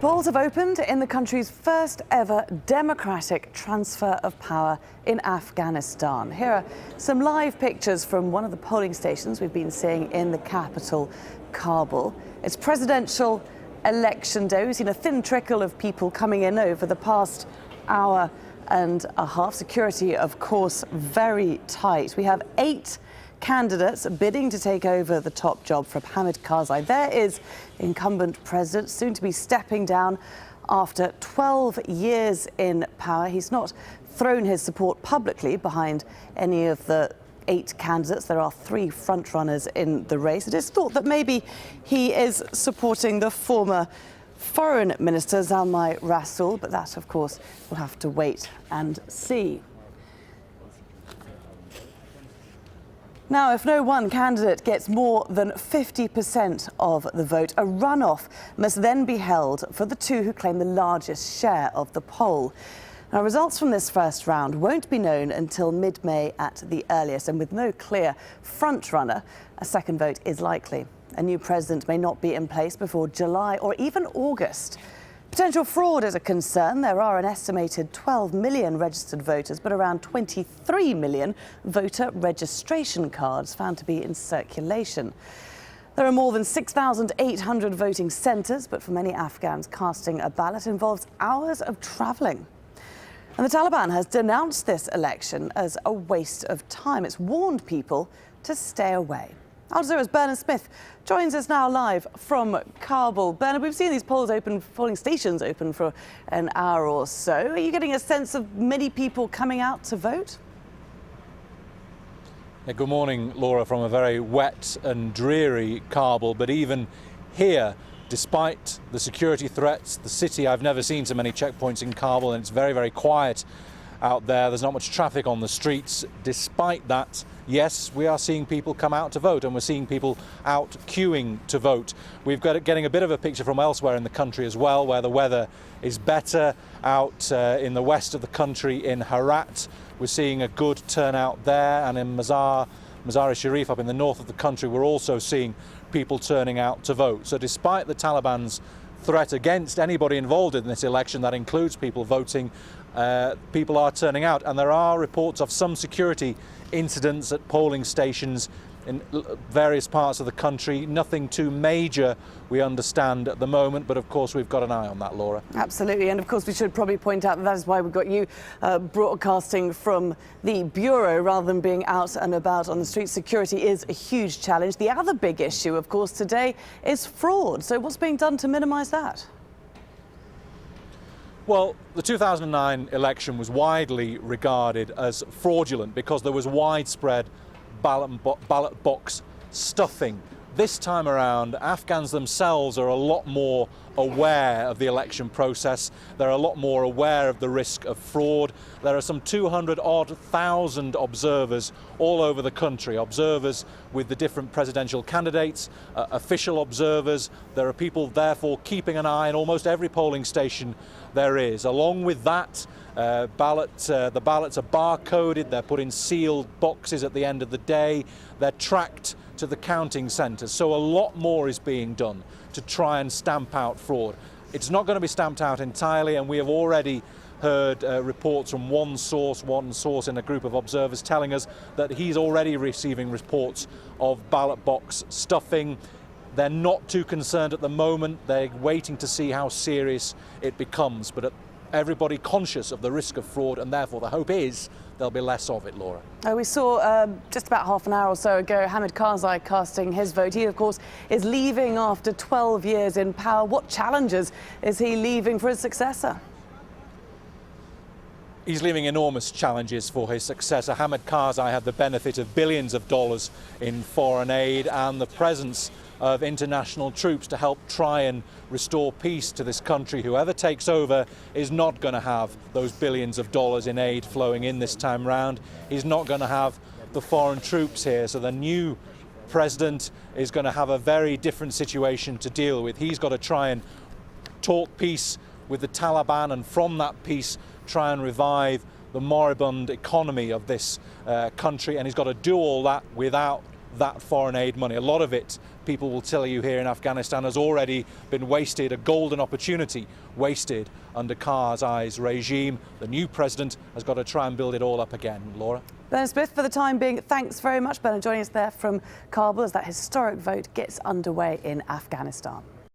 Polls have opened in the country's first ever democratic transfer of power in Afghanistan. Here are some live pictures from one of the polling stations we've been seeing in the capital, Kabul. It's presidential election day. We've seen a thin trickle of people coming in over the past hour and a half. Security, of course, very tight. We have 8 candidates bidding to take over the top job from Hamid Karzai. There is incumbent president, soon to be stepping down after 12 years in power. He's not thrown his support publicly behind any of the 8 candidates. There are 3 frontrunners in the race. It is thought that maybe he is supporting the former Foreign Minister Zalmay Rasool, but that, of course, we'll have to wait and see. Now, if no one candidate gets more than 50% of the vote, a runoff must then be held for the 2 who claim the largest share of the poll. Now, results from this first round won't be known until mid-May at the earliest, and with no clear front-runner, a second vote is likely. A new president may not be in place before July or even August. Potential fraud is a concern. There are an estimated 12 million registered voters, but around 23 million voter registration cards found to be in circulation. There are more than 6,800 voting centres, but for many Afghans, casting a ballot involves hours of travelling. And the Taliban has denounced this election as a waste of time. It's warned people to stay away. Al Jazeera's Bernard Smith joins us now live from Kabul. Bernard, we've seen these polling stations open for an hour or so. Are you getting a sense of many people coming out to vote? Yeah, good morning, Laura, from a very wet and dreary Kabul. But even here, despite the security threats, the city, I've never seen so many checkpoints in Kabul, and it's very, very quiet out there. There's not much traffic on the streets. Despite that, yes, we are seeing people come out to vote, and we're seeing people out queuing to vote. We've got getting a bit of a picture from elsewhere in the country as well, where the weather is better. Out in the west of the country, in Herat, we're seeing a good turnout there, and in Mazar-e-Sharif up in the north of the country, we're also seeing people turning out to vote. So despite the Taliban's threat against anybody involved in this election, that includes people voting, people are turning out, and there are reports of some security incidents at polling stations in various parts of the country. Nothing too major, we understand, at the moment, but of course we've got an eye on that, Laura. Absolutely, and of course we should probably point out that is why we've got you broadcasting from the bureau rather than being out and about on the street. Security is a huge challenge. The other big issue, of course, today is fraud. So what's being done to minimise that? Well, the 2009 election was widely regarded as fraudulent because there was widespread ballot box stuffing. This time around, Afghans themselves are a lot more aware of the election process. They're a lot more aware of the risk of fraud. There are some 200,000 observers all over the country, observers with the different presidential candidates, official observers. There are people, therefore, keeping an eye on almost every polling station there is. Along with that, the ballots are barcoded, they're put in sealed boxes at the end of the day, they're tracked to the counting centres. So a lot more is being done to try and stamp out fraud. It's not going to be stamped out entirely, and we have already heard reports from one source in a group of observers telling us that he's already receiving reports of ballot box stuffing. They're not too concerned at the moment. They're waiting to see how serious it becomes, but everybody conscious of the risk of fraud, and therefore the hope is there'll be less of it, Laura. We saw just about half an hour or so ago Hamid Karzai casting his vote. He, of course, is leaving after 12 years in power. What challenges is he leaving for his successor? He's leaving enormous challenges for his successor. Hamid Karzai had the benefit of billions of dollars in foreign aid and the presence of international troops to help try and restore peace to this country. Whoever takes over is not going to have those billions of dollars in aid flowing in this time round. He's not going to have the foreign troops here. So the new president is going to have a very different situation to deal with. He's got to try and talk peace with the Taliban, and from that peace try and revive the moribund economy of this country, and he's got to do all that without that foreign aid money. A lot of it people will tell you here in Afghanistan has already been wasted, a golden opportunity wasted under Karzai's regime. The new president has got to try and build it all up again. Laura? Bernard Smith, for the time being, thanks very much, Bernard, joining us there from Kabul as that historic vote gets underway in Afghanistan.